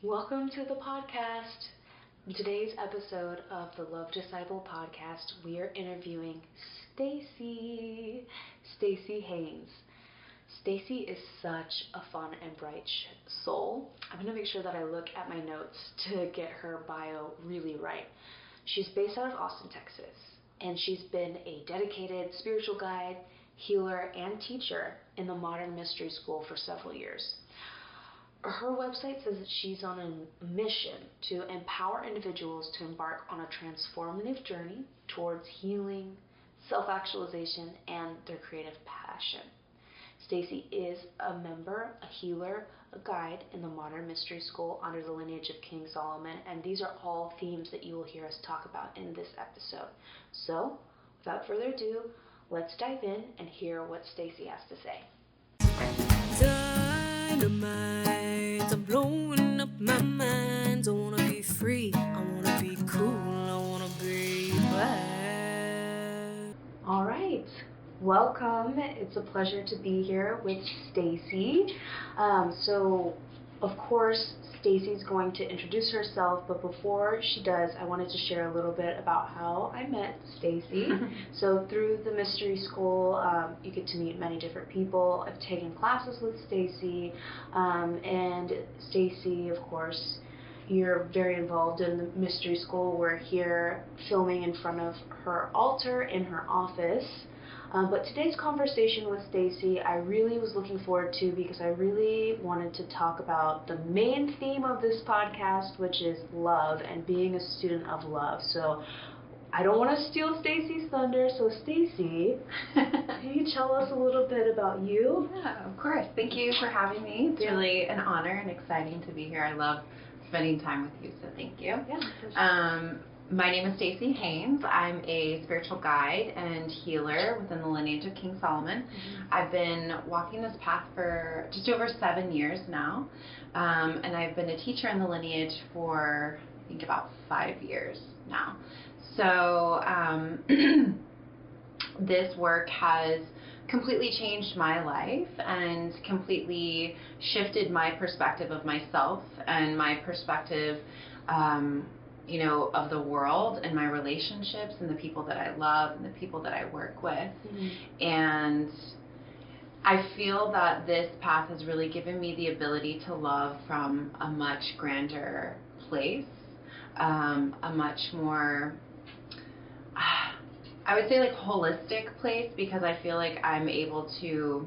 Welcome to the podcast. In today's episode of the Love Disciple podcast, we are interviewing Stacie Haynes. Stacie is such a fun and bright soul. I'm going to make sure that I look at my notes to get her bio really right. She's based out of Austin, Texas, and she's been a dedicated spiritual guide, healer, and teacher in the Modern Mystery School for several years. Her website says that she's on a mission to empower individuals to embark on a transformative journey towards healing, self-actualization, and their creative passion. Stacie is a member, a healer, a guide in the Modern Mystery School under the lineage of King Solomon, and these are all themes that you will hear us talk about in this episode. So, without further ado, let's dive in and hear what Stacie has to say. Dynamite, I'm blowing up my mind. I wanna be free, I wanna be cool, I wanna be black. All right, welcome. It's a pleasure to be here with Stacie. So, of course, Stacie's going to introduce herself, but before she does, I wanted to share a little bit about how I met Stacie. So through the mystery school, you get to meet many different people. I've taken classes with Stacie, and Stacie, of course, you're very involved in the mystery school. We're here filming in front of her altar in her office. But today's conversation with Stacie, I really was looking forward to because I really wanted to talk about the main theme of this podcast, which is love and being a student of love. So I don't want to steal Stacie's thunder, so Stacie, can you tell us a little bit about you? Yeah, of course. Thank you for having me. It's really an honor and exciting to be here. I love spending time with you, so thank you. Yeah, My name is Stacie Haynes. I'm a spiritual guide and healer within the lineage of King Solomon. I've been walking this path for just over 7 years now, and I've been a teacher in the lineage for, I think, about 5 years now. So this work has completely changed my life and completely shifted my perspective of myself and my perspective of the world and my relationships and the people that I love and the people that I work with. And I feel that this path has really given me the ability to love from a much grander place, a much more, I would say, like, holistic place, because I feel like I'm able to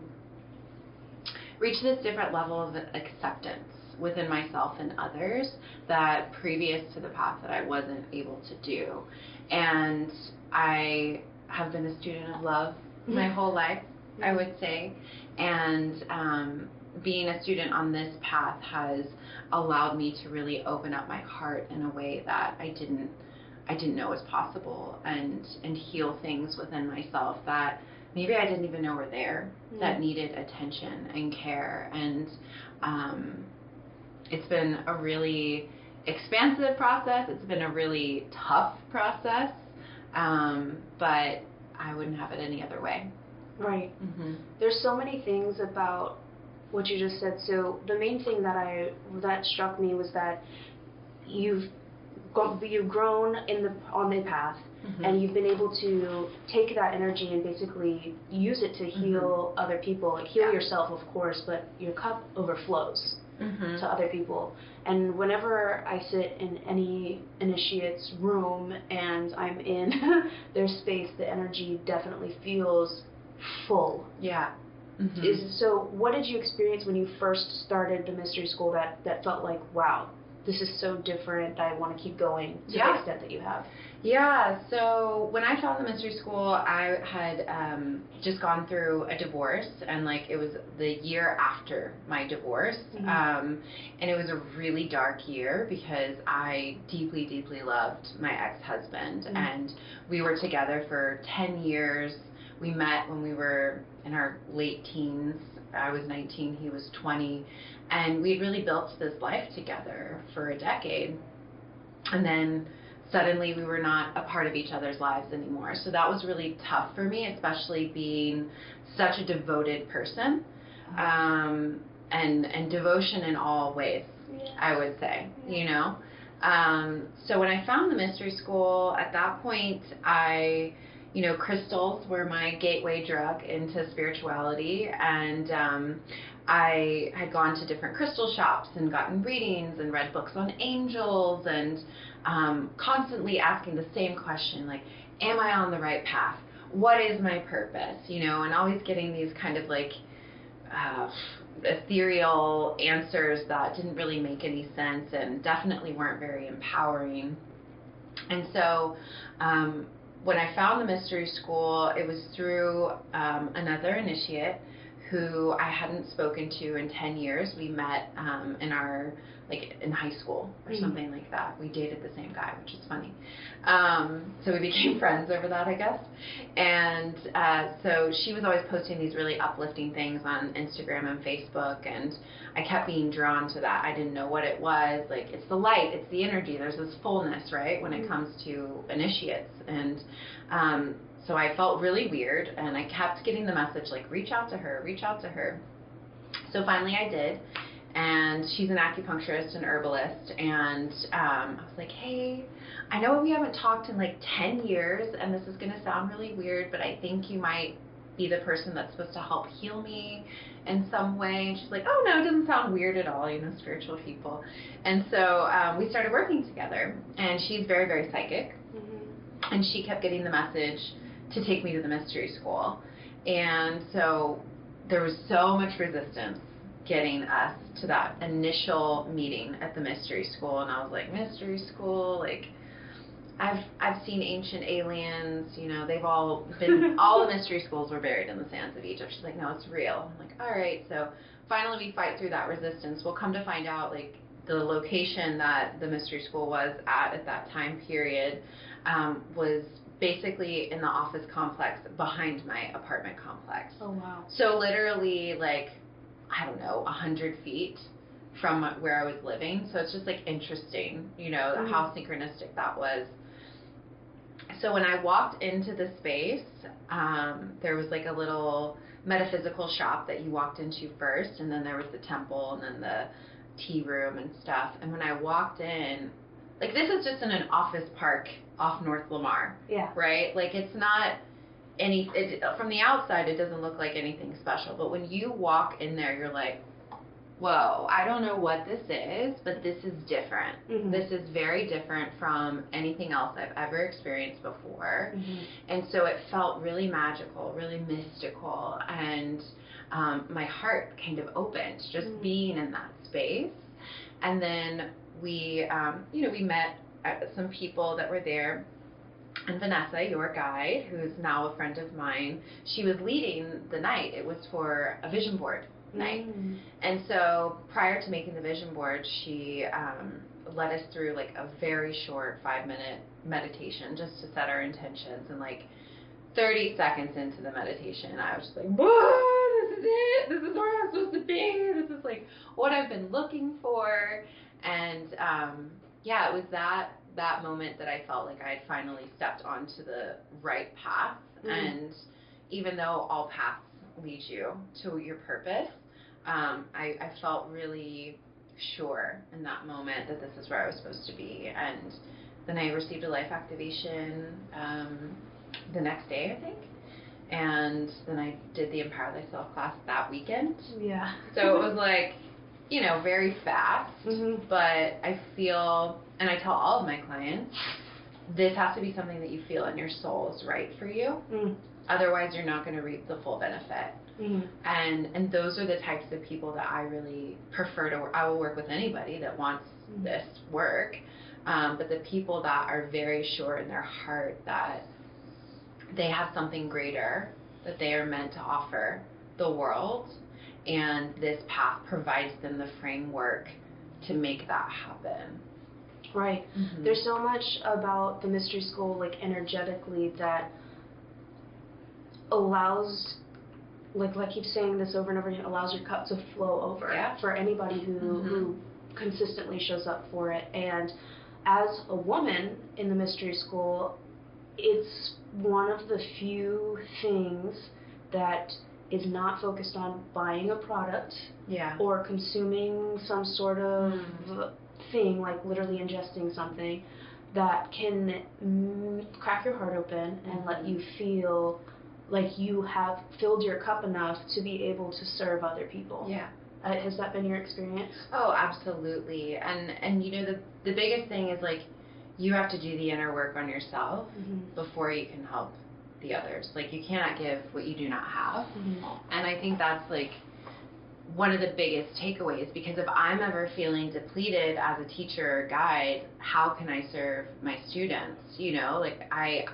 reach this different level of acceptance within myself and others that previous to the path that I wasn't able to do. And I have been a student of love my whole life, I would say, and being a student on this path has allowed me to really open up my heart in a way that I didn't know was possible, and heal things within myself that maybe I didn't even know were there, that needed attention and care. And it's been a really expansive process. It's been a really tough process, but I wouldn't have it any other way. Right. There's so many things about what you just said. So the main thing that struck me was that you've grown on the path, and you've been able to take that energy and basically use it to heal other people, like heal yourself, of course, but your cup overflows to other people. And whenever I sit in any initiate's room and I'm in their space, the energy definitely feels full. Yeah. So what did you experience when you first started the mystery school that felt like, wow, this is so different, I want to keep going to the extent that you have? Yeah, so when I taught the mystery school, I had just gone through a divorce, and it was the year after my divorce, and it was a really dark year because I deeply, deeply loved my ex-husband, and we were together for 10 years. We met when we were in our late teens. I was 19, he was 20, and we really built this life together for a decade. And then suddenly we were not a part of each other's lives anymore. So that was really tough for me, especially being such a devoted person, and devotion in all ways. I would say, you know. So when I found the mystery school, at that point, crystals were my gateway drug into spirituality, and I had gone to different crystal shops and gotten readings and read books on angels, and constantly asking the same question, like, am I on the right path? What is my purpose? And always getting these kind of like ethereal answers that didn't really make any sense and definitely weren't very empowering. And so when I found the mystery school, it was through another initiate who I hadn't spoken to in 10 years. We met in high school or something like that. We dated the same guy, which is funny. So we became friends over that, I guess. And so she was always posting these really uplifting things on Instagram and Facebook, and I kept being drawn to that. I didn't know what it was. Like, it's the light, it's the energy. There's this fullness, right, when it comes to initiates. And so I felt really weird, and I kept getting the message, like, reach out to her, reach out to her. So finally I did. And she's an acupuncturist and herbalist, and I was like, hey, I know we haven't talked in like 10 years, and this is going to sound really weird, but I think you might be the person that's supposed to help heal me in some way. And she's like, oh, no, it doesn't sound weird at all, spiritual people. And so we started working together, and she's very, very psychic, and she kept getting the message to take me to the mystery school. And so there was so much resistance getting us to that initial meeting at the mystery school, and I was like, mystery school, like, I've seen ancient aliens, they've all been, all the mystery schools were buried in the sands of Egypt. She's like, no, it's real. I'm like, all right. So finally we fight through that resistance. We'll come to find out, like, the location that the mystery school was at that time period was basically in the office complex behind my apartment complex. Oh, wow. So literally, like, I don't know, 100 feet from where I was living. So it's just like interesting, how synchronistic that was. So when I walked into the space, there was like a little metaphysical shop that you walked into first, and then there was the temple, and then the tea room and stuff. And when I walked in, like, this is just in an office park off North Lamar. Yeah. Right? Like, it's not from the outside, it doesn't look like anything special, but when you walk in there, you're like, whoa, I don't know what this is, but this is different. This is very different from anything else I've ever experienced before. And so it felt really magical, really mystical, and my heart kind of opened just being in that space. And then we met some people that were there. And Vanessa, your guide, who is now a friend of mine, she was leading the night. It was for a vision board night. And so prior to making the vision board, she led us through like a very short 5-minute meditation just to set our intentions. And like 30 seconds into the meditation, I was just like, whoa, this is it. This is where I'm supposed to be. This is like what I've been looking for. And it was that moment that I felt like I had finally stepped onto the right path. And even though all paths lead you to your purpose, I felt really sure in that moment that this is where I was supposed to be. And then I received a life activation the next day, I think. And then I did the Empower Thyself class that weekend. Yeah. So it was like, very fast. But I feel, and I tell all of my clients, this has to be something that you feel in your soul is right for you. Otherwise, you're not going to reap the full benefit. And those are the types of people that I really prefer to work. I will work with anybody that wants this work. But the people that are very sure in their heart that they have something greater that they are meant to offer the world, and this path provides them the framework to make that happen. Right. There's so much about the mystery school, like, energetically, that allows, like I keep saying this over and over again, allows your cup to flow over for anybody who consistently shows up for it. And as a woman in the mystery school, it's one of the few things that is not focused on buying a product Yeah. or consuming some sort of thing, like literally ingesting something, that can crack your heart open and let you feel like you have filled your cup enough to be able to serve other people. Yeah. Has that been your experience? Oh, absolutely. And you know, the biggest thing is, like, you have to do the inner work on yourself before you can help the others. Like, you cannot give what you do not have. And I think that's, like, one of the biggest takeaways, because if I'm ever feeling depleted as a teacher or guide, how can I serve my students? You know, like,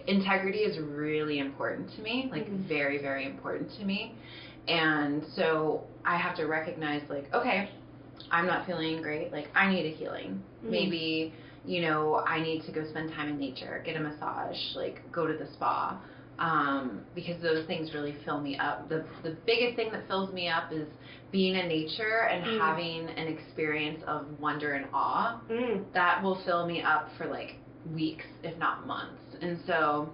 integrity is really important to me, like, very, very important to me. And so I have to recognize, like, okay, I'm not feeling great. Like, I need a healing. Maybe, you know, I need to go spend time in nature, get a massage, like, go to the spa, because those things really fill me up. The biggest thing that fills me up is being in nature and having an experience of wonder and awe. That will fill me up for, like, weeks, if not months. And so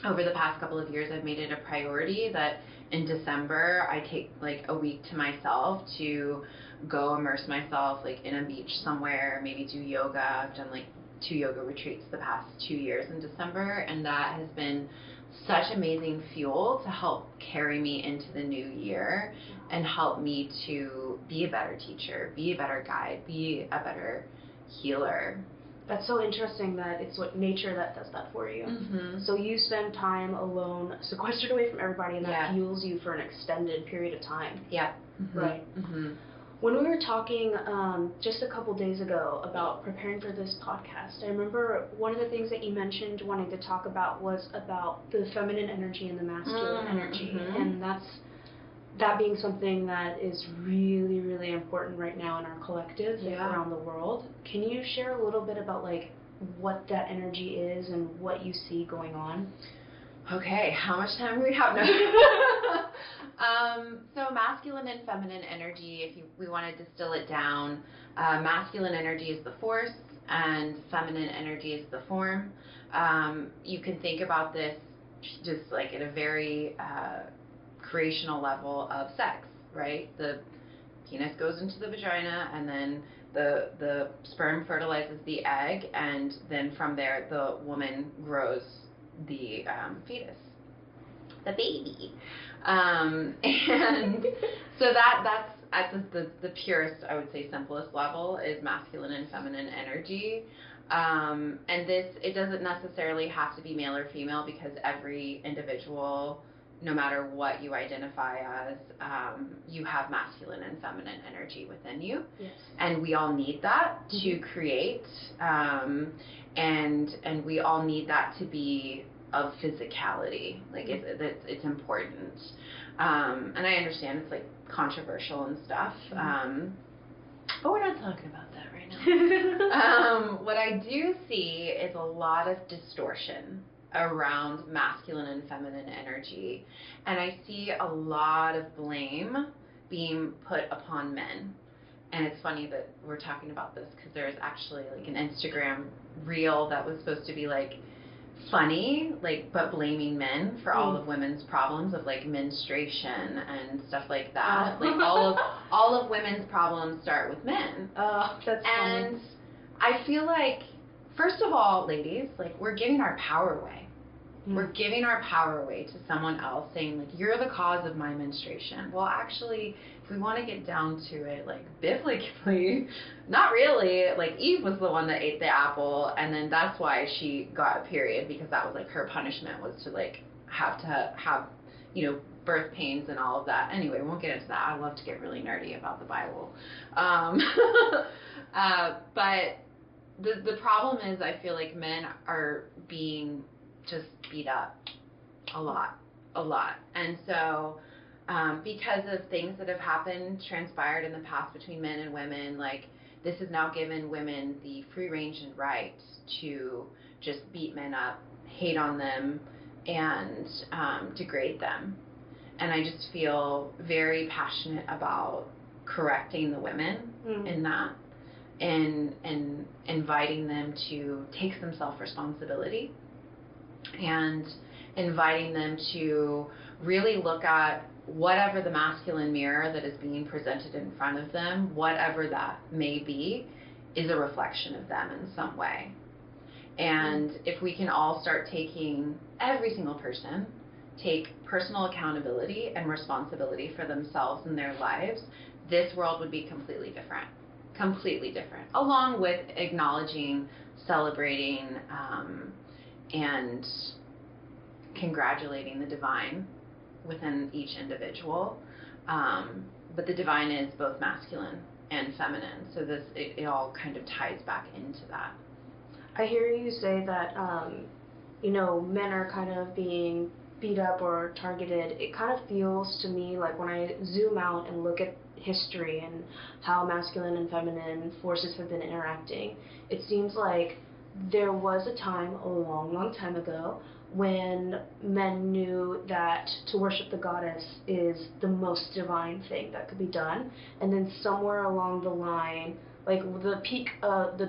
over the past couple of years, I've made it a priority that in December, I take, like, a week to myself to go immerse myself, like, in a beach somewhere, maybe do yoga. I've done, like, 2 yoga retreats the past 2 years in December, and that has been such amazing fuel to help carry me into the new year and help me to be a better teacher, be a better guide, be a better healer. That's so interesting that it's what nature that does that for you. So you spend time alone, sequestered away from everybody, and that fuels you for an extended period of time. Yeah. Right. When we were talking just a couple days ago about preparing for this podcast, I remember one of the things that you mentioned wanting to talk about was about the feminine energy and the masculine energy, and that being something that is really, really important right now in our collective around the world. Can you share a little bit about, like, what that energy is and what you see going on? Okay, how much time do we have now? So masculine and feminine energy, if we want to distill it down, masculine energy is the force and feminine energy is the form. You can think about this just, like, at a very creational level of sex, right? The penis goes into the vagina, and then the sperm fertilizes the egg, and then from there the woman grows the fetus, the baby, and so that's at the purest, I would say, simplest level is masculine and feminine energy. And it doesn't necessarily have to be male or female, because every individual, no matter what you identify as, you have masculine and feminine energy within you. Yes. And we all need that to create, and we all need that to be of physicality. Like, it's important. And I understand it's, like, controversial and stuff, but we're not talking about that right now. What I do see is a lot of distortion around masculine and feminine energy, and I see a lot of blame being put upon men. And it's funny that we're talking about this, because there's actually, like, an Instagram reel that was supposed to be, like, funny, like, but blaming men for all of women's problems of, like, menstruation and stuff like that. Like, all of women's problems start with men. Oh, that's funny. And I feel like, first of all, ladies, like, we're giving our power away. We're giving our power away to someone else, saying, like, you're the cause of my menstruation. Well, actually, if we want to get down to it, like, biblically, not really. Like, Eve was the one that ate the apple, and then that's why she got a period, because that was, like, her punishment, was to, like, have, you know, birth pains and all of that. Anyway, we won't get into that. I love to get really nerdy about the Bible. But the problem is, I feel like men are being just beat up a lot. And so because of things that have transpired in the past between men and women, like, this has now given women the free range and right to just beat men up, hate on them, and degrade them. And I just feel very passionate about correcting the women in that, and inviting them to take some self-responsibility, and inviting them to really look at whatever the masculine mirror that is being presented in front of them, whatever that may be, is a reflection of them in some way. And if we can all start taking, every single person, take personal accountability and responsibility for themselves and their lives, this world would be completely different. Completely different. Along with acknowledging, celebrating, and congratulating the divine within each individual. But the divine is both masculine and feminine. So it all kind of ties back into that. I hear you say that, men are kind of being beat up or targeted. It kind of feels to me like when I zoom out and look at history and how masculine and feminine forces have been interacting, it seems like there was a time, a long, long time ago, when men knew that to worship the goddess is the most divine thing that could be done, and then somewhere along the line, like the peak of the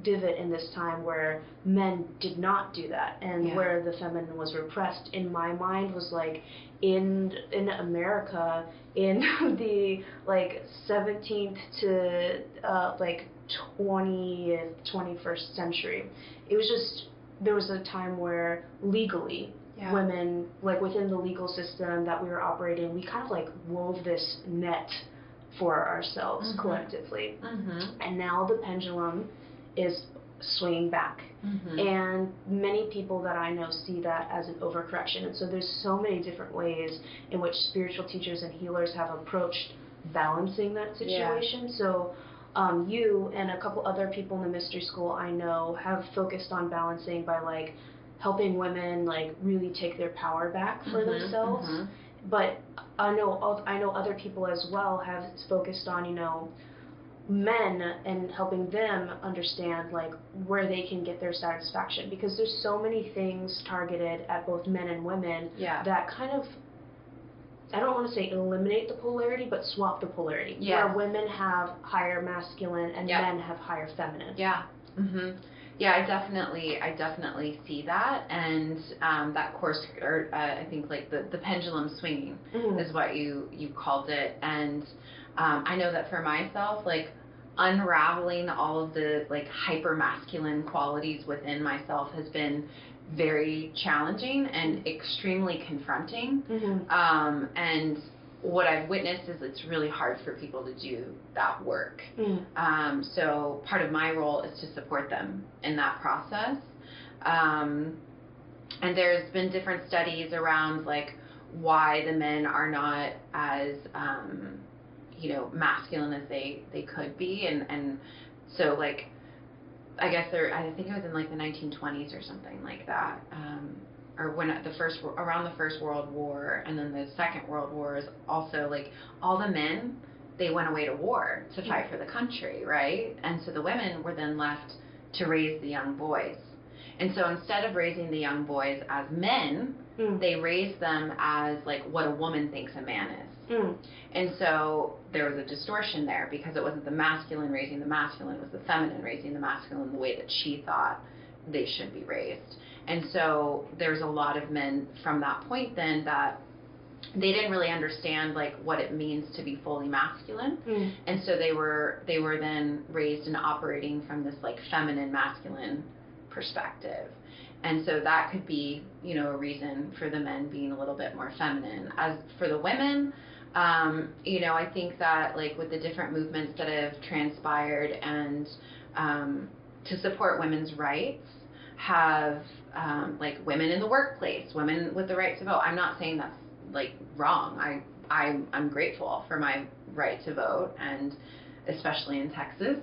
divot in this time where men did not do that, and where the feminine was repressed, in my mind, was like in America in the 17th to 20th, 21st century. It was just, there was a time where legally women, within the legal system that we were operating, we kind of wove this net for ourselves collectively. And now the pendulum is swinging back. And many people that I know see that as an overcorrection. And so there's so many different ways in which spiritual teachers and healers have approached balancing that situation. So you and a couple other people in the mystery school I know have focused on balancing by helping women really take their power back for themselves. But I know other people as well have focused on, men and helping them understand where they can get their satisfaction, because there's so many things targeted at both men and women that kind of, I don't want to say eliminate the polarity, but swap the polarity. Where women have higher masculine and men have higher feminine. Yeah, I definitely see that, and that course, or I think the pendulum swinging is what you called it, and I know that for myself, unraveling all of the hyper masculine qualities within myself has been very challenging and extremely confronting, and what I've witnessed is it's really hard for people to do that work. So part of my role is to support them in that process. And there's been different studies around why the men are not as masculine as they could be, and so I guess I think it was in the 1920s or something like that. Or when around the First World War, and then the Second World War is also all the men, they went away to war to fight for the country, right? And so the women were then left to raise the young boys. And so instead of raising the young boys as men, they raised them as what a woman thinks a man is. And so there was a distortion there, because it wasn't the masculine raising the masculine, it was the feminine raising the masculine the way that she thought they should be raised. And so there's a lot of men from that point then that they didn't really understand what it means to be fully masculine. And so they were then raised and operating from this feminine masculine perspective. And so that could be, a reason for the men being a little bit more feminine. As for the women, I think that with the different movements that have transpired and to support women's rights, have women in the workplace, women with the right to vote. I'm not saying that's wrong. I'm grateful for my right to vote, and especially in Texas.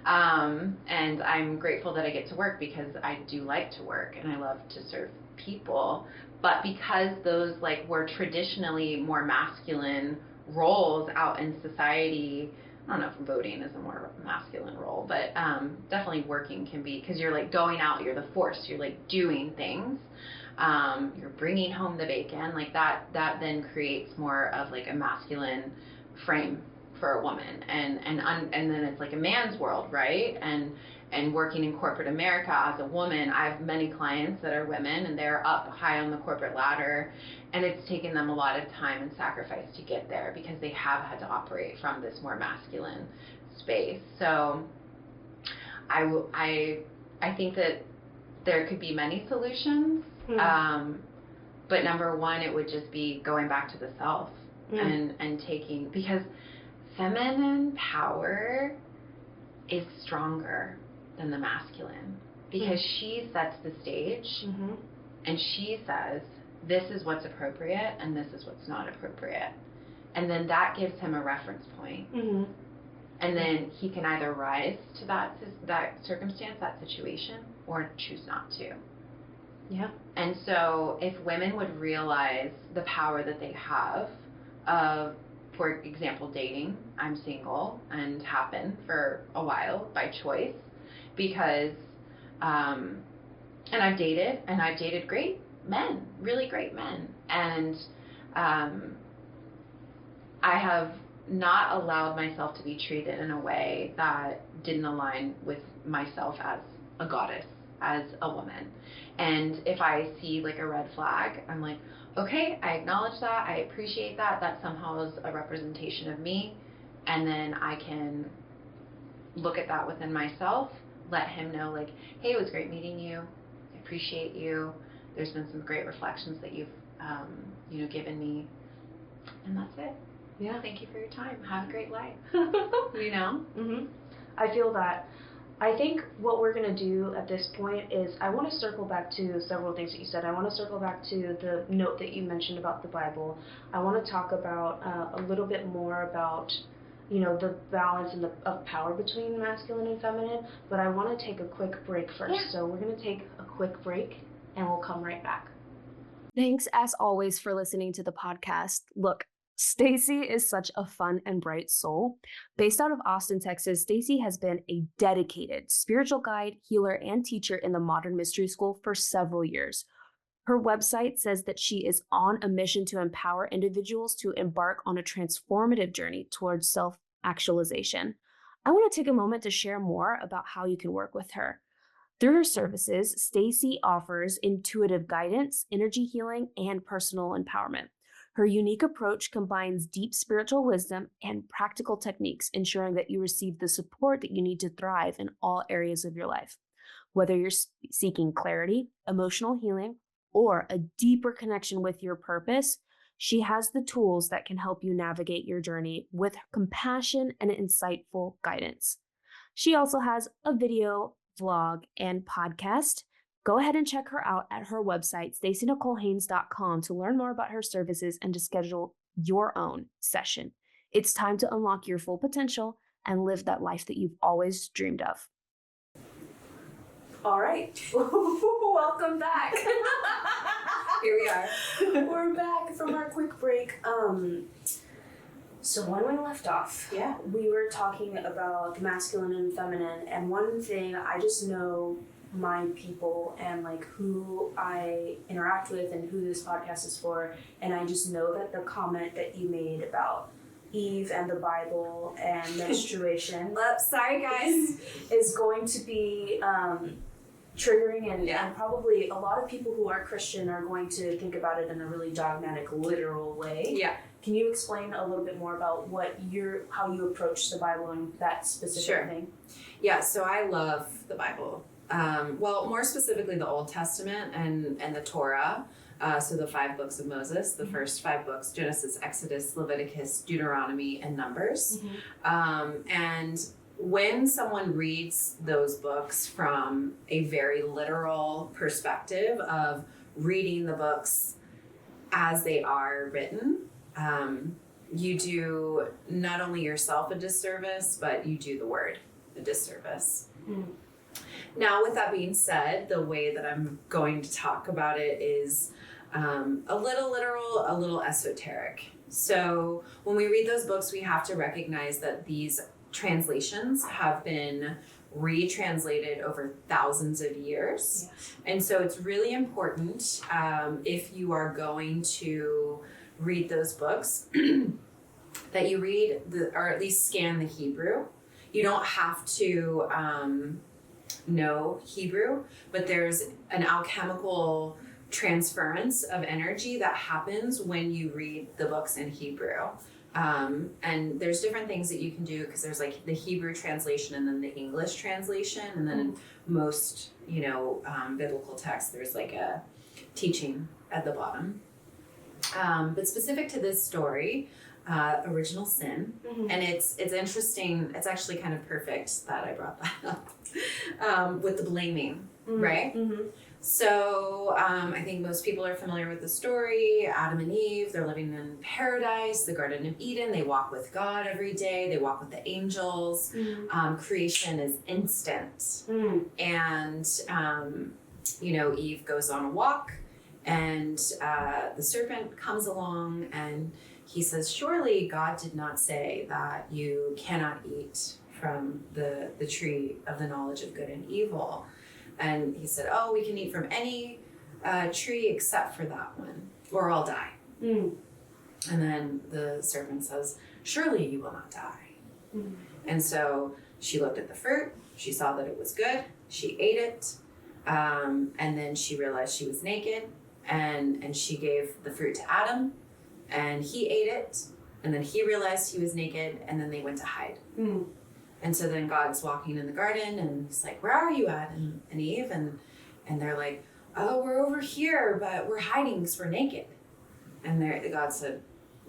And I'm grateful that I get to work, because I do like to work and I love to serve people. But because those were traditionally more masculine roles out in society, I don't know if voting is a more masculine role, but definitely working can be, because you're going out, you're the force, you're doing things, you're bringing home the bacon, that then creates more of a masculine frame for a woman, and then it's like a man's world, right? And working in corporate America as a woman, I have many clients that are women, and they're up high on the corporate ladder, and it's taken them a lot of time and sacrifice to get there because they have had to operate from this more masculine space. So I think that there could be many solutions, but number one, it would just be going back to the self and taking, because feminine power is stronger than the masculine, because she sets the stage and she says, this is what's appropriate and this is what's not appropriate. And then that gives him a reference point. And then he can either rise to that circumstance, that situation, or choose not to. Yeah. And so if women would realize the power that they have of, for example, dating. I'm single and have been for a while by choice, because and I've dated great men, really great men, and I have not allowed myself to be treated in a way that didn't align with myself as a goddess, as a woman. And if I see like a red flag, I'm like, okay, I acknowledge that, I appreciate that, that somehow is a representation of me, and then I can look at that within myself, let him know, like, hey, it was great meeting you, I appreciate you, there's been some great reflections that you've given me, and that's it. Yeah. Thank you for your time. Have a great life. I feel that. I think what we're going to do at this point is I want to circle back to several things that you said. I want to circle back to the note that you mentioned about the Bible. I want to talk about a little bit more about, the balance and of power between masculine and feminine, but I want to take a quick break first. Yeah. So we're going to take a quick break and we'll come right back. Thanks as always for listening to the podcast. Look, Stacie is such a fun and bright soul. Based out of Austin, Texas, Stacie has been a dedicated spiritual guide, healer, and teacher in the Modern Mystery School for several years. Her website says that she is on a mission to empower individuals to embark on a transformative journey towards self-actualization. I want to take a moment to share more about how you can work with her. Through her services, Stacie offers intuitive guidance, energy healing, and personal empowerment. Her unique approach combines deep spiritual wisdom and practical techniques, ensuring that you receive the support that you need to thrive in all areas of your life. Whether you're seeking clarity, emotional healing, or a deeper connection with your purpose, she has the tools that can help you navigate your journey with compassion and insightful guidance. She also has a video, vlog, and podcast. Go ahead and check her out at her website, StacieNicoleHaynes.com, to learn more about her services and to schedule your own session. It's time to unlock your full potential and live that life that you've always dreamed of. All right. Welcome back. Here we are. We're back from our quick break. So when we left off, we were talking about the masculine and feminine, and one thing I just know my people and like who I interact with and who this podcast is for, and I just know that the comment that you made about Eve and the Bible and menstruation Sorry guys is going to be triggering, and probably a lot of people who are Christian are going to think about it in a really dogmatic, literal way. Yeah. Can you explain a little bit more about how you approach the Bible and that specific thing? Yeah, so I love the Bible. Well, more specifically the Old Testament and the Torah. So the 5 books of Moses, the first 5 books, Genesis, Exodus, Leviticus, Deuteronomy, and Numbers. And when someone reads those books from a very literal perspective of reading the books as they are written, you do not only yourself a disservice, but you do the word a disservice. Now, with that being said, the way that I'm going to talk about it is a little literal, a little esoteric. So when we read those books, we have to recognize that these translations have been retranslated over thousands of years. And so it's really important if you are going to read those books that you read or at least scan the Hebrew. You don't have to know Hebrew, but there's an alchemical transference of energy that happens when you read the books in Hebrew. And there's different things that you can do because there's like the Hebrew translation and then the English translation. And then in most, biblical texts, there's like a teaching at the bottom. But specific to this story, original sin, and it's interesting. It's actually kind of perfect that I brought that up with the blaming, right? So I think most people are familiar with the story. Adam and Eve, they're living in paradise, the Garden of Eden. They walk with God every day. They walk with the angels. Creation is instant. And, Eve goes on a walk and the serpent comes along and he says, surely God did not say that you cannot eat from the tree of the knowledge of good and evil. And he said, we can eat from any tree except for that one, or I'll die. And then the serpent says, surely you will not die. And so she looked at the fruit. She saw that it was good. She ate it. And then she realized she was naked. And she gave the fruit to Adam. And he ate it. And then he realized he was naked. And then they went to hide. And so then God's walking in the garden and he's like, where are you at? And Eve, and they're like, oh, we're over here, but we're hiding because we're naked. And God said,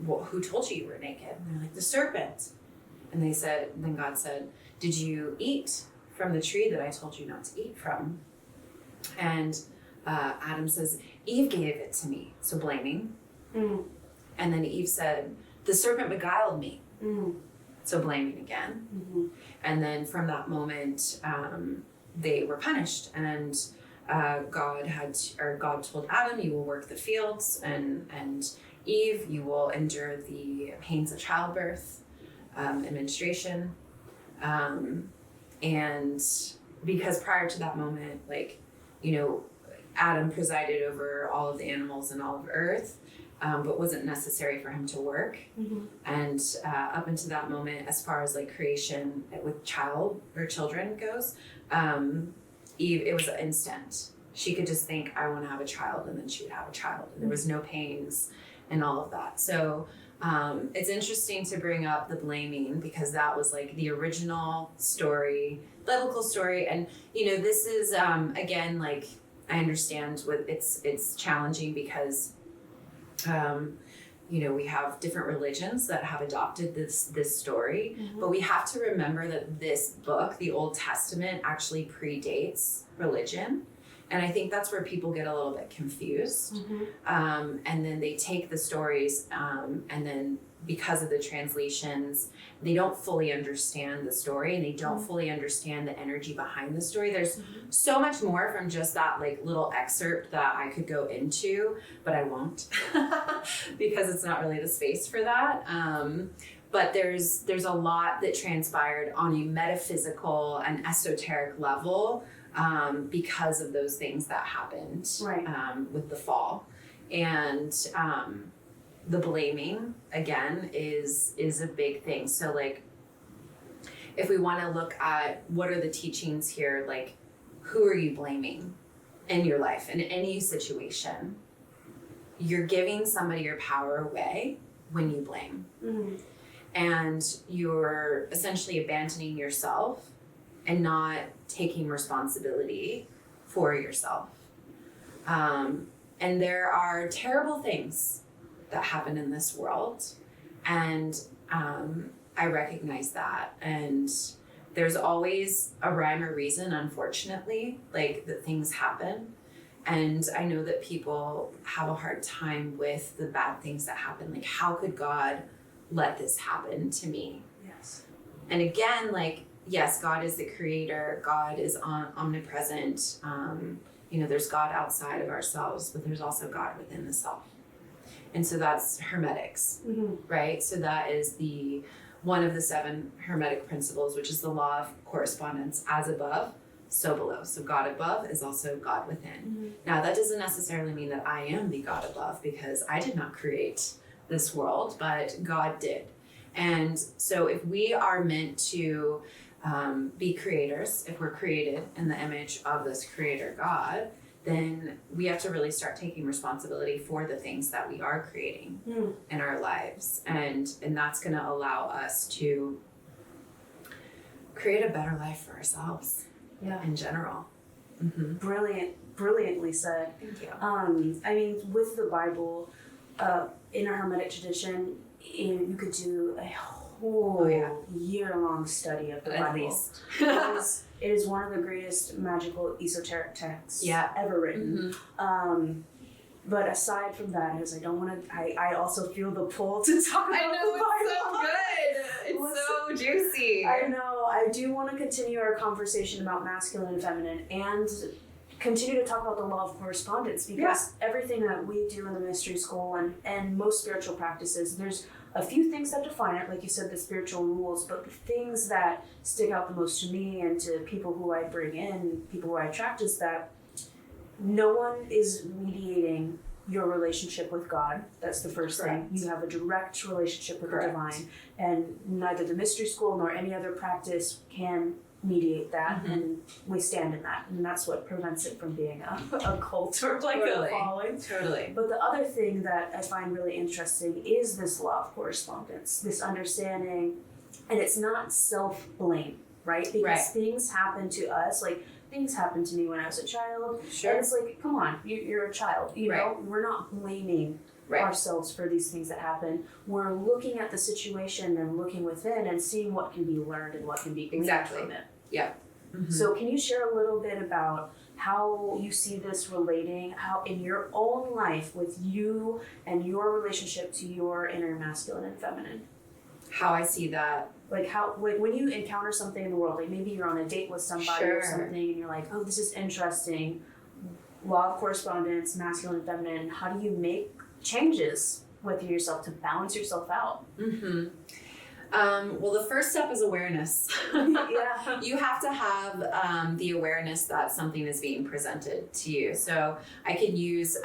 well, who told you were naked? And they're like, the serpent. And then God said, did you eat from the tree that I told you not to eat from? And Adam says, Eve gave it to me. So blaming. And then Eve said, the serpent beguiled me. So blaming again. And then from that moment, they were punished. And God told Adam, you will work the fields, and Eve, you will endure the pains of childbirth, administration. And because prior to that moment, Adam presided over all of the animals and all of earth. But wasn't necessary for him to work. And up until that moment, as far as creation with children goes, Eve, it was instant. She could just think, I want to have a child, and then she would have a child. And there was no pains and all of that. So it's interesting to bring up the blaming because that was the original story, biblical story. And, this is, again, I understand it's challenging because we have different religions that have adopted this story, but we have to remember that this book, the Old Testament, actually predates religion. And I think that's where people get a little bit confused. And then they take the stories and then because of the translations, they don't fully understand the story and they don't fully understand the energy behind the story. There's so much more from just that little excerpt that I could go into, but I won't because it's not really the space for that. But there's a lot that transpired on a metaphysical and esoteric level because of those things that happened with the fall. And the blaming, again, is a big thing. So if we want to look at what are the teachings here, who are you blaming in your life, in any situation? You're giving somebody your power away when you blame. And you're essentially abandoning yourself and not taking responsibility for yourself. And there are terrible things that happen in this world. And I recognize that. And there's always a rhyme or reason, unfortunately, that things happen. And I know that people have a hard time with the bad things that happen. How could God let this happen to me? Yes. And again, yes, God is the creator. God is omnipresent. There's God outside of ourselves, but there's also God within the self. And so that's hermetics, right? So that is one of the 7 hermetic principles, which is the law of correspondence, as above, so below. So God above is also God within. Now, that doesn't necessarily mean that I am the God above because I did not create this world, but God did. And so if we are meant to be creators, if we're created in the image of this creator God, then we have to really start taking responsibility for the things that we are creating in our lives. And that's going to allow us to create a better life for ourselves in general. Brilliantly said. Thank you. I mean, with the Bible, in a Hermetic tradition, you could do a whole year-long study of the Bible. At least. It is one of the greatest magical esoteric texts ever written. But aside from that, as I don't want to, I also feel the pull to talk about the Bible. It's so good. It's so juicy. I know. I do want to continue our conversation about masculine and feminine, and continue to talk about the law of correspondence, because everything that we do in the mystery school and most spiritual practices, there's a few things that define it, like you said, the spiritual rules, but the things that stick out the most to me and to people who I bring in, people who I attract, is that no one is mediating your relationship with God. That's the first thing. You have a direct relationship with the divine, and neither the mystery school nor any other practice can mediate that, and we stand in that, and that's what prevents it from being a cult or like a following. Totally. But the other thing that I find really interesting is this law of correspondence, this understanding, and it's not self-blame, right? Because things happen to us, like things happened to me when I was a child, and it's like, come on, you're a child, you know, we're not blaming ourselves for these things that happen. We're looking at the situation and looking within and seeing what can be learned and what can be gleaned from it. So can you share a little bit about how you see this relating, how in your own life with you and your relationship to your inner masculine and feminine? How I see that. Like when you encounter something in the world, like maybe you're on a date with somebody or something and you're like, oh, this is interesting. Law of correspondence, masculine and feminine, how do you make changes with yourself to balance yourself out? Well, the first step is awareness. You have to have the awareness that something is being presented to you. So I can use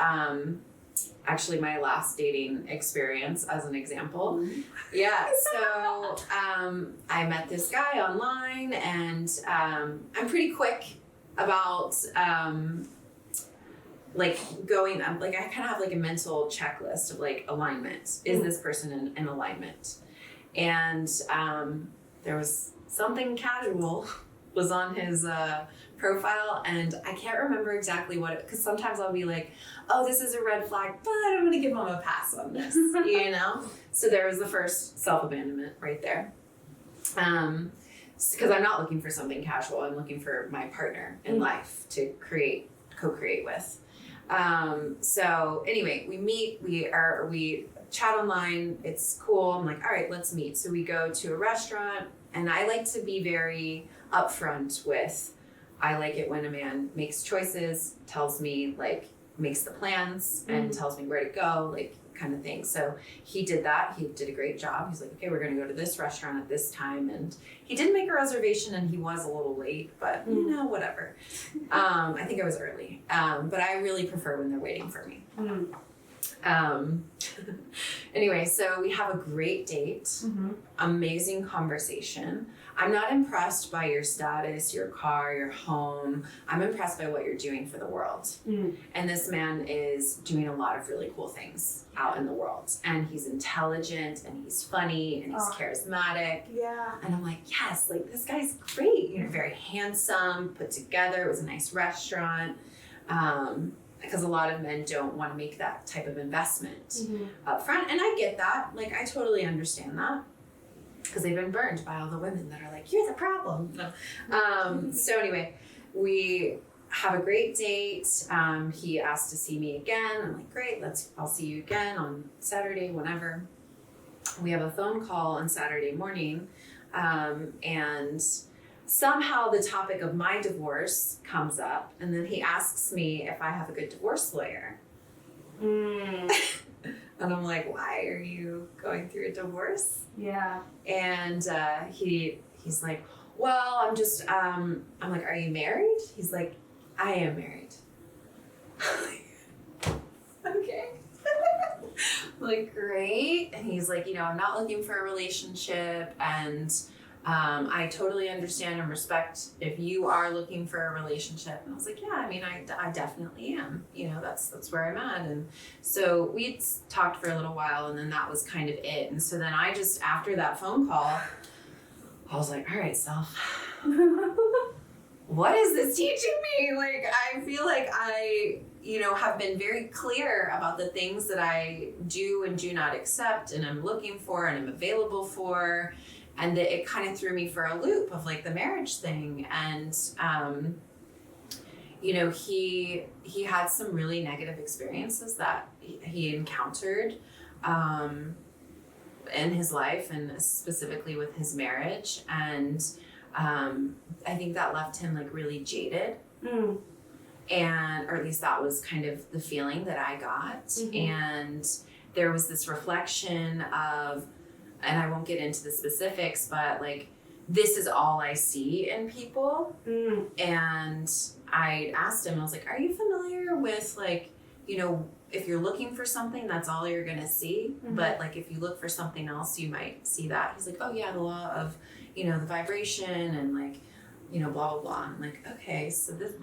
actually my last dating experience as an example. So I met this guy online, and I'm pretty quick about like going up, like I kind of have like a mental checklist of like alignment. Is this person in alignment? And there was something casual was on his profile, and I can't remember exactly what it, because sometimes I'll be like, oh, this is a red flag, but I'm gonna give him a pass on this, you know? So there was the first self-abandonment right there. Because I'm not looking for something casual, I'm looking for my partner in life to co-create with. So anyway, we meet, we chat online, it's cool. I'm like, all right, let's meet. So we go to a restaurant, and I like to be very upfront with, I like it when a man makes choices, tells me, like, makes the plans and tells me where to go, like, kind of thing. So he did that. He did a great job. He's like, okay, we're going to go to this restaurant at this time. And he did make a reservation, and he was a little late, but you know, whatever. I think I was early. But I really prefer when they're waiting for me. Anyway, so we have a great date, amazing conversation. I'm not impressed by your status, your car, your home. I'm impressed by what you're doing for the world. And this man is doing a lot of really cool things out in the world. And he's intelligent, and he's funny, and he's charismatic. And I'm like, yes, like this guy's great. You know, very handsome, put together. It was a nice restaurant. Because a lot of men don't want to make that type of investment up front. And I get that. Like, I totally understand that. Because they've been burned by all the women that are like, you're the problem. So anyway, we have a great date. He asked to see me again. I'm like, great, I'll see you again on Saturday, whenever. We have a phone call on Saturday morning. And somehow the topic of my divorce comes up. And then he asks me if I have a good divorce lawyer. And I'm like, why are you going through a divorce? And he's like, well, I'm just, I'm like, are you married? He's like, I am married. Okay. like, great. And he's like, I'm not looking for a relationship, and I totally understand and respect if you are looking for a relationship. And I was like, yeah, I mean, I definitely am. That's where I'm at. And so we'd talked for a little while, and then that was kind of it. And so then I just, after that phone call, I was like, all right, self, what is this teaching me? Like, I feel like I, have been very clear about the things that I do and do not accept, and I'm looking for, and I'm available for. And that it kind of threw me for a loop of like the marriage thing. And, he had some really negative experiences that he encountered in his life, and specifically with his marriage. And I think that left him like really jaded. Or at least that was kind of the feeling that I got. Mm-hmm. And there was this reflection of, and I won't get into the specifics, but like, this is all I see in people. And I asked him, I was like, are you familiar with like, if you're looking for something, that's all you're going to see. Mm-hmm. But like, if you look for something else, you might see that. He's like, oh yeah, the law of, the vibration and like, blah, blah, blah. I'm like, okay, so this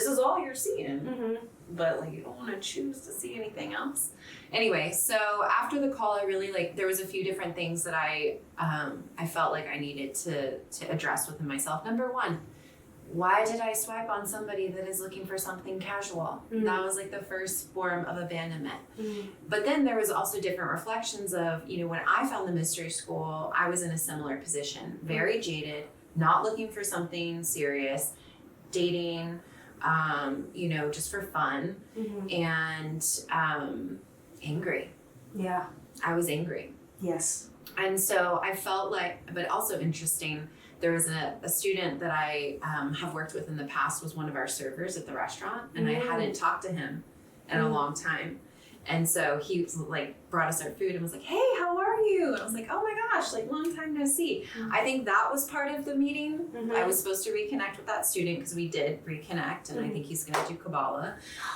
is all you're seeing. Mm-hmm. But like, you don't want to choose to see anything else. Anyway, so after the call, I really there was a few different things that I felt like I needed to address within myself. Number one, why did I swipe on somebody that is looking for something casual? Mm-hmm. That was like the first form of abandonment. Mm-hmm. But then there was also different reflections of, when I found the mystery school, I was in a similar position, very jaded, not looking for something serious, dating, just for fun, mm-hmm. and angry. Yeah. I was angry. Yes. And so I felt like, but also interesting, there was a student that I have worked with in the past, was one of our servers at the restaurant, and I hadn't talked to him in a long time. And so he was brought us our food and was like, hey, how are you? And I was like, oh my gosh, long time no see. Mm-hmm. I think that was part of the meeting. Mm-hmm. I was supposed to reconnect with that student because we did reconnect, and I think he's going to do Kabbalah.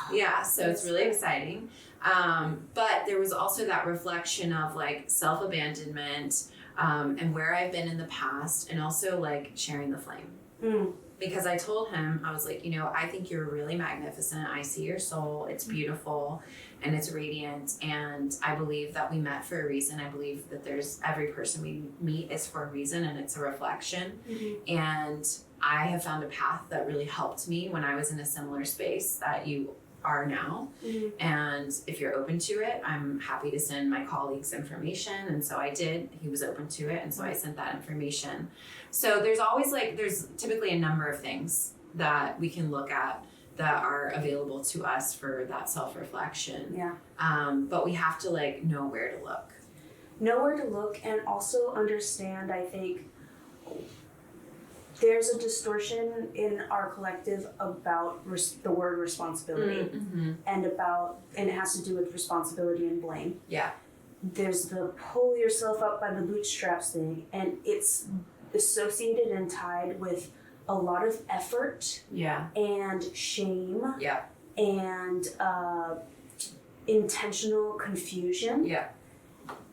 Yeah, so it's really exciting. But there was also that reflection of self-abandonment, and where I've been in the past, and also sharing the flame. Mm. Because I told him, I was like, I think you're really magnificent. I see your soul. It's beautiful and it's radiant. And I believe that we met for a reason. I believe that every person we meet is for a reason, and it's a reflection. Mm-hmm. And I have found a path that really helped me when I was in a similar space that you are now. Mm-hmm. And if you're open to it, I'm happy to send my colleagues information. And so I did. He was open to it, and so I sent that information. So there's always there's typically a number of things that we can look at that are available to us for that self-reflection. Yeah. But we have to know where to look. Know where to look, and also understand, I think, there's a distortion in our collective about the word responsibility, mm-hmm. and it has to do with responsibility and blame. Yeah. There's the pull yourself up by the bootstraps thing, and it's associated and tied with a lot of effort. Yeah. And shame. Yeah. And intentional confusion. Yeah.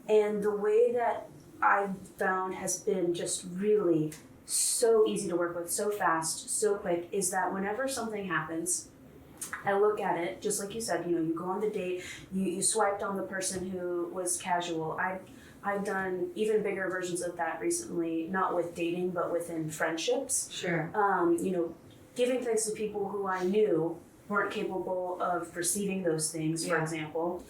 And the way that I've found has been just really so easy to work with, so fast, so quick, is that whenever something happens, I look at it, just like you said, you go on the date, you swiped on the person who was casual. I've done even bigger versions of that recently, not with dating, but within friendships. Sure. Giving things to people who I knew weren't capable of receiving those things, for example.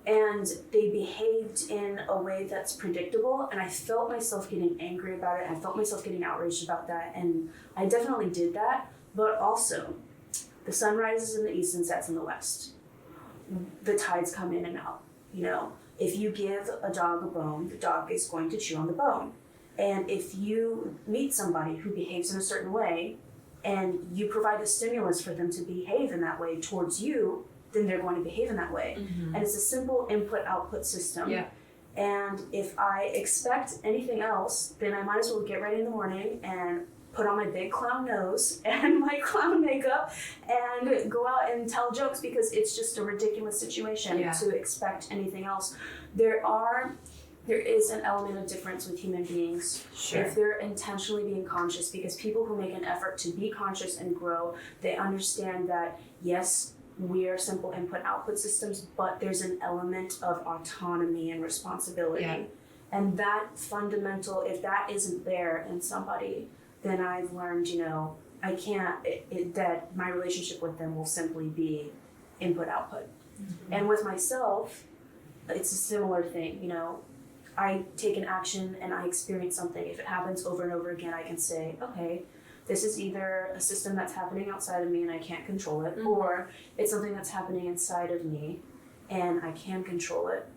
And they behaved in a way that's predictable, and I felt myself getting angry about it. I felt myself getting outraged about that, and I definitely did that. But also, the sun rises in the east and sets in the west. The tides come in and out. If you give a dog a bone, the dog is going to chew on the bone. And if you meet somebody who behaves in a certain way, and you provide a stimulus for them to behave in that way towards you, then they're going to behave in that way. Mm-hmm. And it's a simple input-output system. Yeah. And if I expect anything else, then I might as well get ready in the morning and put on my big clown nose and my clown makeup and go out and tell jokes, because it's just a ridiculous situation to expect anything else. There is an element of difference with human beings. Sure. If they're intentionally being conscious, because people who make an effort to be conscious and grow, they understand that, yes, we are simple input-output systems, but there's an element of autonomy and responsibility. Yeah. And that fundamental, if that isn't there in somebody, then I've learned, I can't, that my relationship with them will simply be input-output. Mm-hmm. And with myself, it's a similar thing, I take an action and I experience something. If it happens over and over again, I can say, okay, this is either a system that's happening outside of me and I can't control it, or it's something that's happening inside of me and I can control it.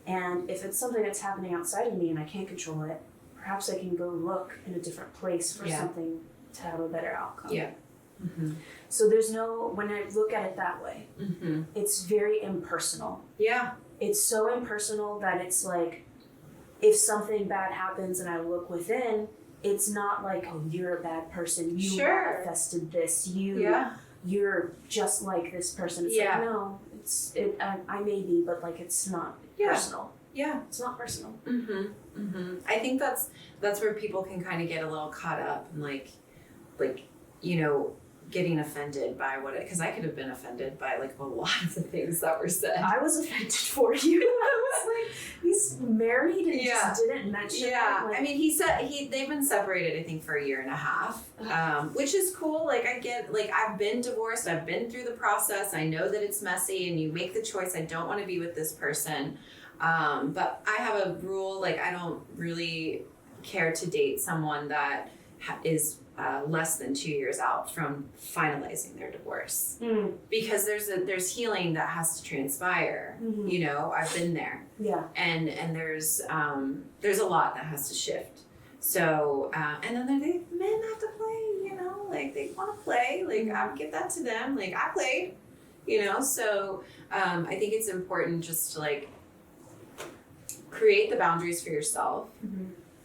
And if it's something that's happening outside of me and I can't control it, perhaps I can go look in a different place for something to have a better outcome. Yeah. Mm-hmm. So when I look at it that way, it's very impersonal. Yeah. It's so impersonal that it's like, if something bad happens and I look within, it's not like, oh, you're a bad person. You manifested this. You're just like this person. It's like, no, I may be, but like, it's not personal. Yeah. It's not personal. Mm-hmm. Mm-hmm. I think that's where people can kind of get a little caught up and like, getting offended by because I could have been offended by like a lot of the things that were said. I was offended for you. I was like, he's married and just didn't mention it. I mean, they've been separated, I think, for 1.5 years, which is cool. Like, I get, like, I've been divorced. I've been through the process. I know that it's messy and you make the choice. I don't want to be with this person. But I have a rule, like, I don't really care to date someone that is less than 2 years out from finalizing their divorce, because there's healing that has to transpire. I've been there, and there's a lot that has to shift. So and then men have to play, like they want to play, like I give that to them, like I played, so I think it's important just to like create the boundaries for yourself.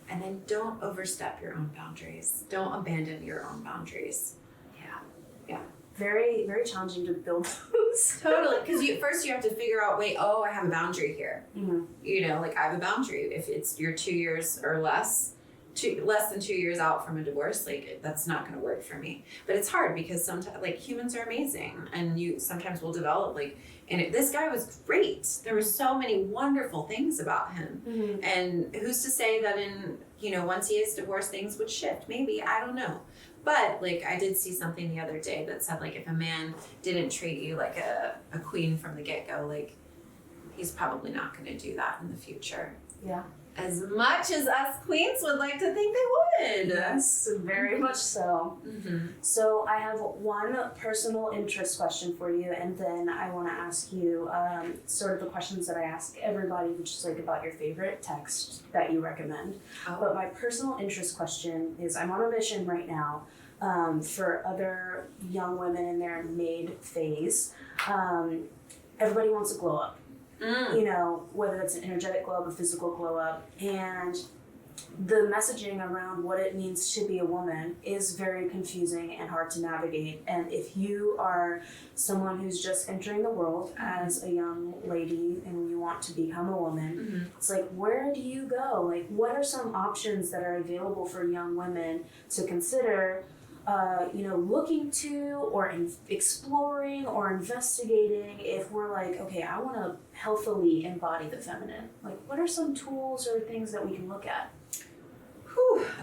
And then don't overstep your own boundaries. Don't abandon your own boundaries. Yeah. Very, very challenging to build those. Totally. Because first you have to figure out, I have a boundary here. Like I have a boundary. If you're 2 years or less than 2 years out from a divorce, like that's not going to work for me. But it's hard because sometimes like humans are amazing, and you sometimes will develop like, and this guy was great. There were so many wonderful things about him. And who's to say that once he is divorced, things would shift? Maybe, I don't know. But like I did see something the other day that said like if a man didn't treat you like a queen from the get-go, like he's probably not going to do that in the future. Yeah. As much as us queens would like to think they would. Yes, very much so. So I have one personal interest question for you, and then I want to ask you sort of the questions that I ask everybody, which is like about your favorite text that you recommend. But my personal interest question is, I'm on a mission right now for other young women in their maid phase. Everybody wants to glow up. Whether it's an energetic glow up, a physical glow up, and the messaging around what it means to be a woman is very confusing and hard to navigate. And if you are someone who's just entering the world as a young lady and you want to become a woman, it's like, where do you go? Like, what are some options that are available for young women to consider looking to or exploring or investigating if we're like, okay, I want to healthily embody the feminine? Like, what are some tools or things that we can look at?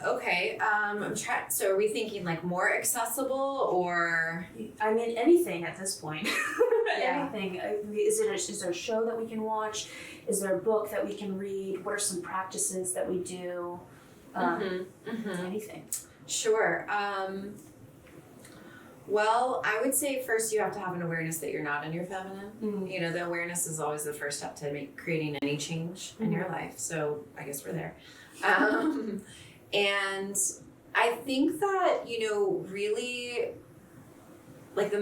Okay. I'm trying. So are we thinking like more accessible or? I mean, anything at this point. Anything. Is there a show that we can watch? Is there a book that we can read? What are some practices that we do? Anything. Sure. Well, I would say first you have to have an awareness that you're not in your feminine. The awareness is always the first step to creating any change in your life. So I guess we're there. And I think that, really like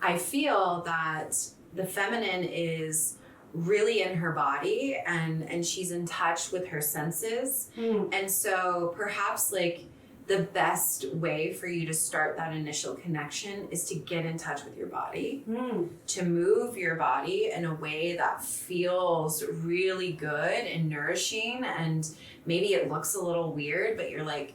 I feel that the feminine is really in her body and she's in touch with her senses. And so perhaps like the best way for you to start that initial connection is to get in touch with your body, to move your body in a way that feels really good and nourishing. And maybe it looks a little weird, but you're like,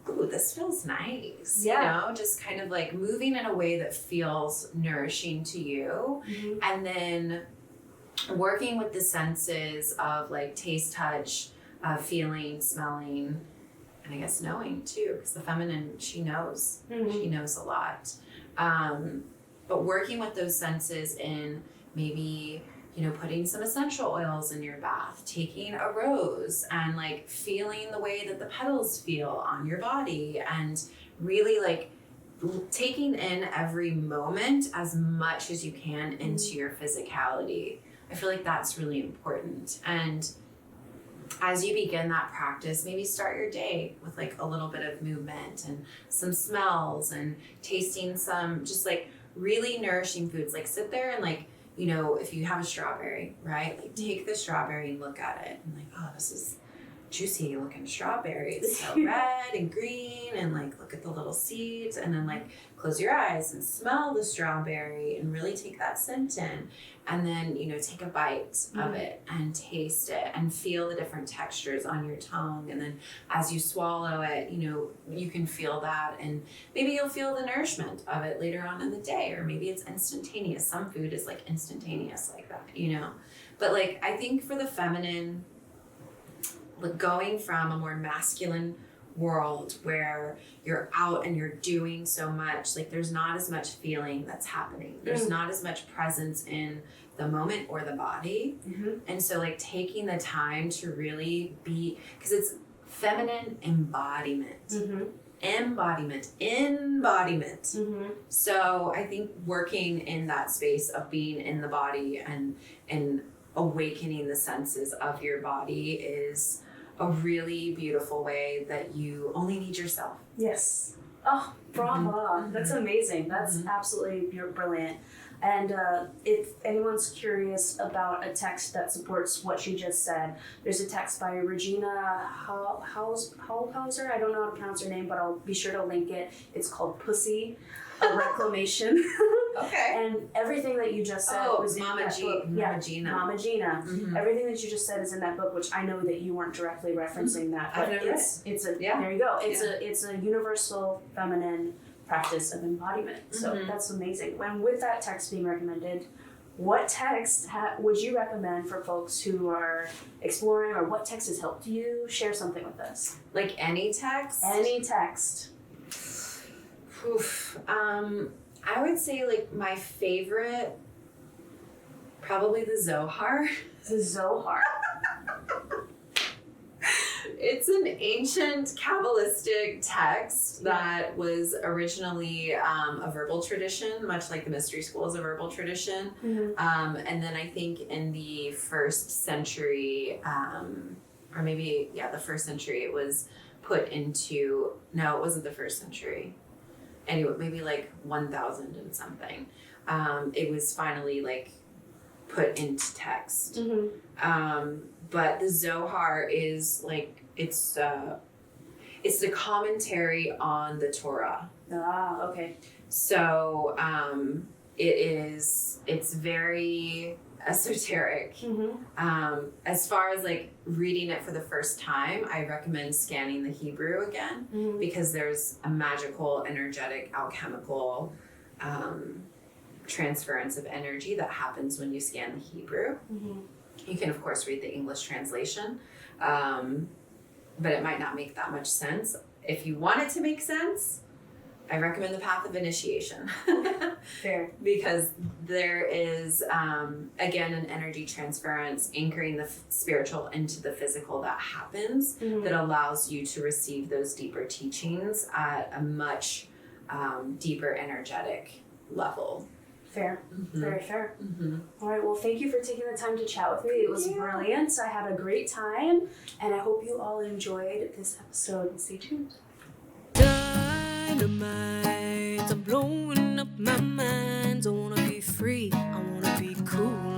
ooh, this feels nice. You know, just kind of like moving in a way that feels nourishing to you. And then working with the senses of like taste, touch, feeling, smelling, and I guess knowing too, because the feminine, she knows. She knows a lot. But working with those senses in maybe, you know, putting some essential oils in your bath, taking a rose and like feeling the way that the petals feel on your body, and really like taking in every moment as much as you can into your physicality. I feel like that's really important. And as you begin that practice, maybe start your day with like a little bit of movement and some smells and tasting some just like really nourishing foods. Like sit there and like, you know, if you have a strawberry, right? Like take the strawberry and look at it and like, oh, this is juicy looking strawberry. It's so red and green, and like look at the little seeds, and then like close your eyes and smell the strawberry and really take that scent in. And then, you know, take a bite of it and taste it and feel the different textures on your tongue. And then as you swallow it, you know, you can feel that, and maybe you'll feel the nourishment of it later on in the day, or maybe it's instantaneous. Some food is like instantaneous like that, you know. But like, I think for the feminine, like going from a more masculine world where you're out and you're doing so much, like there's not as much feeling that's happening. There's not as much presence in the moment or the body. And so like taking the time to really be, because it's feminine embodiment. Embodiment. So I think working in that space of being in the body and awakening the senses of your body is a really beautiful way that you only need yourself. Yes. Oh, bravo. That's amazing. That's absolutely brilliant. And if anyone's curious about a text that supports what she just said, there's a text by Regina Hauser. I don't know how to pronounce her name, but I'll be sure to link it. It's called Pussy, a Reclamation. Okay. And everything that you just said was in that book. Mama Gina. Mama Gina. Everything that you just said is in that book, which I know that you weren't directly referencing that, but there you go. It's a universal feminine practice of embodiment. So that's amazing. And with that text being recommended, what text would you recommend for folks who are exploring, or what text has helped you? Share something with us. Like any text? Any text. Oof. I would say like my favorite, probably the Zohar. The Zohar. It's an ancient Kabbalistic text that was originally a verbal tradition, much like the mystery school is a verbal tradition. And then I think in the first century, or maybe, the first century, it was put into, no, it wasn't the first century. Anyway, maybe like 1000 and something. It was finally like put into text. But the Zohar is like, it's the commentary on the Torah. Ah, okay. So it's very esoteric. As far as like reading it for the first time, I recommend scanning the Hebrew again, because there's a magical, energetic, alchemical transference of energy that happens when you scan the Hebrew. You can of course read the English translation, but it might not make that much sense. If you want it to make sense, I recommend the path of initiation. Fair. Because there is, again, an energy transference, anchoring the spiritual into the physical that happens, that allows you to receive those deeper teachings at a much deeper energetic level. Fair. Very fair. All right, well, thank you for taking the time to chat with me. It was brilliant. I had a great time, and I hope you all enjoyed this episode. Stay tuned. Dynamite, I'm blowing up my mind. I wanna be free, I wanna be cool.